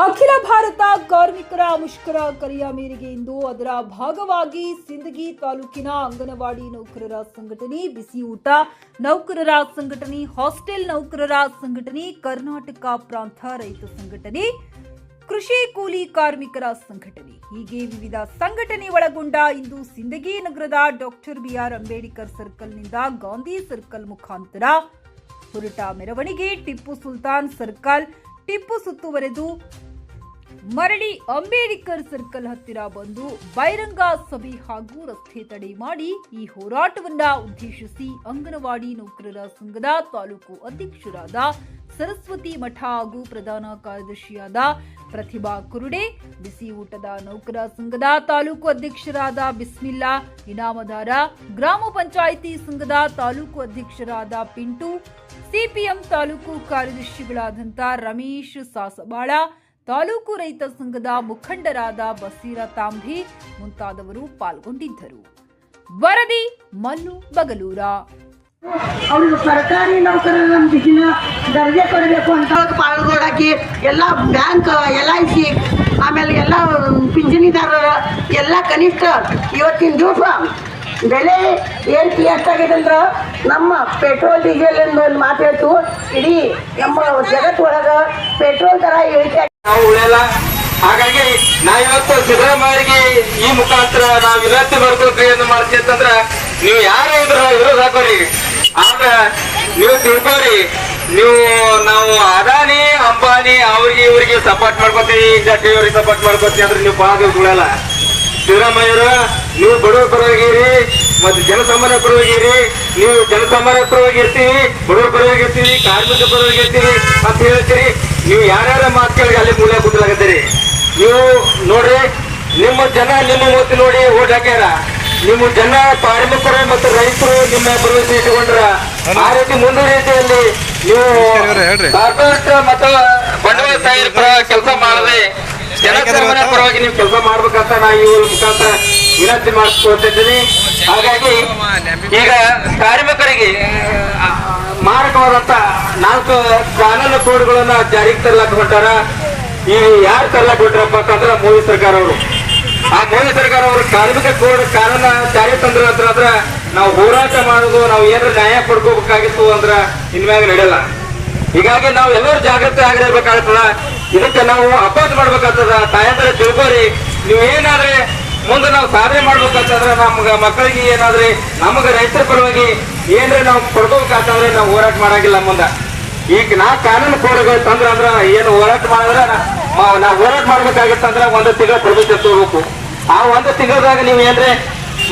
ಅಖಿಲ ಭಾರತ ಕಾರ್ಮಿಕರ ಮುಷ್ಕರ ಕರೆಯ ಮೇರೆಗೆ ಇಂದು ಅದರ ಭಾಗವಾಗಿ ಸಿಂದಗಿ ತಾಲೂಕಿನ ಅಂಗನವಾಡಿ ನೌಕರರ ಸಂಘಟನೆ, ಬಿಸಿ ಊಟ ನೌಕರರ ಸಂಘಟನೆ, ಹಾಸ್ಟೆಲ್ ನೌಕರರ ಸಂಘಟನೆ, ಕರ್ನಾಟಕ ಪ್ರಾಂತ ರೈತ ಸಂಘಟನೆ, ಕೃಷಿ ಕೂಲಿ ಕಾರ್ಮಿಕರ ಸಂಘಟನೆ ಹೀಗೆ ವಿವಿಧ ಸಂಘಟನೆ ಒಳಗೊಂಡ ಇಂದು ಸಿಂದಗಿ ನಗರದ ಡಾಕ್ಟರ್ ಬಿಆರ್ ಅಂಬೇಡ್ಕರ್ ಸರ್ಕಲ್ನಿಂದ ಗಾಂಧಿ ಸರ್ಕಲ್ ಮುಖಾಂತರ ಹೊರಟ ಮೆರವಣಿಗೆ ಟಿಪ್ಪು ಸುಲ್ತಾನ್ ಸರ್ಕಲ್, ಟಿಪ್ಪು ಸುತ್ತುವರೆದು ಮರಳಿ ಅಂಬೇಡ್ಕರ್ ಸರ್ಕಲ್ ಹತ್ತಿರ ಬಂದು ಬಹಿರಂಗ ಸಭೆ ಹಾಗೂ ರಸ್ತೆ ತಡೆ ಮಾಡಿ ಈ ಹೋರಾಟವನ್ನ ಉದ್ದೇಶಿಸಿ ಅಂಗನವಾಡಿ ನೌಕರರ ಸಂಘದ ತಾಲೂಕು ಅಧ್ಯಕ್ಷರಾದ ಸರಸ್ವತಿ ಮಠ ಹಾಗೂ ಪ್ರಧಾನ ಕಾರ್ಯದರ್ಶಿಯಾದ ಪ್ರತಿಭಾ ಕುರುಡೆ, ಬಿಸಿ ಊಟದ ನೌಕರ ಸಂಘದ ತಾಲೂಕು ಅಧ್ಯಕ್ಷರಾದ ಬಿಸ್ಮಿಲ್ಲಾ ಇನಾಮದಾರ, ಗ್ರಾಮ ಪಂಚಾಯಿತಿ ಸಂಘದ ತಾಲೂಕು ಅಧ್ಯಕ್ಷರಾದ ಪಿಂಟು, ಸಿಪಿಎಂ ತಾಲೂಕು ಕಾರ್ಯದರ್ಶಿಗಳಾದಂಥ ರಮೇಶ್ ಸಾಸಬಾಳ, ತಾಲೂಕು ರೈತ ಸಂಘದ ಮುಖಂಡರಾದ ಬಸೀರ ತಾಂಬಿ ಮುಂತಾದವರು ಪಾಲ್ಗೊಂಡಿದ್ದರು. ವರದಿ ಮಲ್ಲು ಬಗಲೂರ. ಅವ್ರಿಗೆ ಸರ್ಕಾರಿ ನೌಕರರ ಬಿಸಿನ ದರ್ಜೆ ಕೊಡಬೇಕು ಅಂತ ಪಾಲ್ಗೊಳ್ಳಾಕಿ ಎಲ್ಲ ಬ್ಯಾಂಕ್, LIC, ಆಮೇಲೆ ಎಲ್ಲ ಪಿಂಚಣಿದಾರರ ಎಲ್ಲ ಕನಿಷ್ಠ ಇವತ್ತಿನ ದಿವಸ ಬೆಲೆ ಏರಿಕೆ ಎಷ್ಟಾಗಿದೆ ಅಂದ್ರೆ ನಮ್ಮ ಪೆಟ್ರೋಲ್ ಡೀಸೆಲ್ ಒಂದು ಮಾತು ಹೇಳ್ತು, ಇಡೀ ನಮ್ಮ ಜಗತ್ತೊಳಗೆ ಪೆಟ್ರೋಲ್ ದರ ಏರಿಕೆ ನಾವು ಉಳಿಯಲ್ಲ. ಹಾಗಾಗಿ ನಾವಿವತ್ತು ಸಿದ್ದರಾಮಯ್ಯರಿಗೆ ಈ ಮುಖಾಂತರ ನಾವು ವಿನಂತಿ ಮಾಡ್ಕೊಳ್ತೀವಿ ಎಂದು ಮಾಡ್ತೀವಿ ಅಂತಂದ್ರ ನೀವು ಯಾರು ಇದ್ರ ವಿರೋಧ ಹಾಕೋರಿ, ಆದ್ರೆ ನೀವು ತಿಳ್ಕೋರಿ, ನಾವು ಅದಾನಿ ಅಂಬಾನಿ ಅವ್ರಿಗೆ ಇವ್ರಿಗೆ ಸಪೋರ್ಟ್ ಮಾಡ್ಕೊತೀವಿ, ಜಾತಿಯವ್ರಿಗೆ ಸಪೋರ್ಟ್ ಮಾಡ್ಕೊತೀವಿ ಅಂದ್ರೆ ನೀವು ಭಾಳ ಉಳಿಯಲ್ಲ. ಸಿದ್ದರಾಮಯ್ಯರು ನೀವು ಬಡವರ ಪರವಾಗಿರಿ ಮತ್ತೆ ಜನಸಾಮಾನ್ಯ ಪರವಾಗಿರಿ, ನೀವು ಜನಸಾಮಾನ್ಯ ಪರವಾಗಿರ್ತೀವಿ, ಬಡವರ ಪರವಾಗಿರ್ತೀವಿ, ಕಾರ್ಮಿಕ ಪರವಾಗಿರ್ತೀವಿ ಅಂತ ಹೇಳ್ತೀರಿ. ನೀವು ಯಾರ್ಯಾರ ಮಾತುಗಳಿಗೆ ಅಲ್ಲಿ ಮೂಲೆ ಕೂತ್ಲಾಗತ್ತೀರಿ. ನೀವು ನೋಡ್ರಿ, ನಿಮ್ಮ ಜನ ನಿಮ್ಮ ಮೂತಿ ನೋಡಿ ಓಟ್ ಹಾಕ್ಯಾರ. ನಿಮ್ಮ ಜನ ಕಾರ್ಮಿಕರು ಮತ್ತು ರೈತರು ನಿಮ್ಮ ಭರವಸೆ ಇಟ್ಟುಕೊಂಡ್ರ ಆ ರೀತಿ ಮುಂದಿನ ರೀತಿಯಲ್ಲಿ ನೀವು ಕಾರ್ಪೊರೇಟ್ ಮತ್ತು ಬಂಡವಾಳ ಸಾಹಿರ ಪರ ಕೆಲಸ ಮಾಡದೆ ಜನಸಾಮಾನ್ಯ ಪರವಾಗಿ ನೀವು ಕೆಲಸ ಮಾಡ್ಬೇಕಂತ ನಾನು ಈ ಮುಖಾಂತರ ವಿನಂತಿ ಮಾಡಿಸ್ಕೊಳ್ತಿದ್ದೀನಿ. ಹಾಗಾಗಿ ಈಗ ಕಾರ್ಮಿಕರಿಗೆ ಮಾರಕವಾದಂತ 4 ಕಾನೂನು ಕೋಡ್ಗಳನ್ನ ಜಾರಿಗೆ ತರಲಾಕ ಹೊಂಟಾರ. ಈ ಯಾರು ತರಲಾಕ ಹೊಂಟಾರಪ್ಪ ಅಂತಂದ್ರೆ ಮೋದಿ ಸರ್ಕಾರ ಅವರು. ಆ ಮೋದಿ ಸರ್ಕಾರ ಅವರು ಕಾರ್ಮಿಕ ಕೋಡ್ ಕಾನೂನ ಜಾರಿ ತಂದ್ರ ಅಂದ್ರ ನಾವು ಹೋರಾಟ ಮಾಡೋದು, ನಾವು ಏನಾರ ನ್ಯಾಯ ಪಡ್ಕೋಬೇಕಾಗಿತ್ತು ಅಂದ್ರ ಇನ್ಮ್ಯಾಗ ನಡೆಯಲ್ಲ. ಹೀಗಾಗಿ ನಾವು ಎಲ್ಲರೂ ಜಾಗೃತಿ ಆಗಿರ್ಬೇಕಾಗ್ತದ. ಇದಕ್ಕೆ ನಾವು ಅಪೋಸ್ ಮಾಡ್ಬೇಕಾಗ್ತದ. ತಾಯಂದ್ರೆ ತಿಳ್ಕೋರಿ, ನೀವು ಏನಾದ್ರೆ ಮುಂದೆ ನಾವು ಸಾಧನೆ ಮಾಡ್ಬೇಕಂತಂದ್ರೆ ನಮ್ಗ ಮಕ್ಕಳಿಗೆ ಏನಾದ್ರೆ ನಮಗ ರೈತರ ಪರವಾಗಿ ಏನ್ರೆ ನಾವು ಪಡ್ಕೋಬೇಕಾಗ್ತಂದ್ರೆ ನಾವು ಹೋರಾಟ ಮಾಡಂಗಿಲ್ಲ ಮುಂದೆ. ಈಗ ಕಾನೂನು ಕೋಡ್ಗಳು ತಂದ್ರ ಅಂದ್ರ ಏನು ಹೋರಾಟ ಮಾಡಿದ್ರೆ ನಾವು ಹೋರಾಟ ಮಾಡ್ಬೇಕಾಗಿತ್ತಂದ್ರ 1 ತಿಂಗಳ ಪ್ರಭುತ್ವ ತಗೋಬೇಕು. ಆ 1 ತಿಂಗಳದಾಗ ನೀವು ಏನ್ರೆ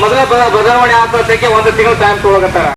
ಮೊದಲೇ ಬದಲಾವಣೆ ಆಗ್ತದಕ್ಕೆ 1 ತಿಂಗಳ ಟೈಮ್ ತಗೋಗತ್ತಾರ.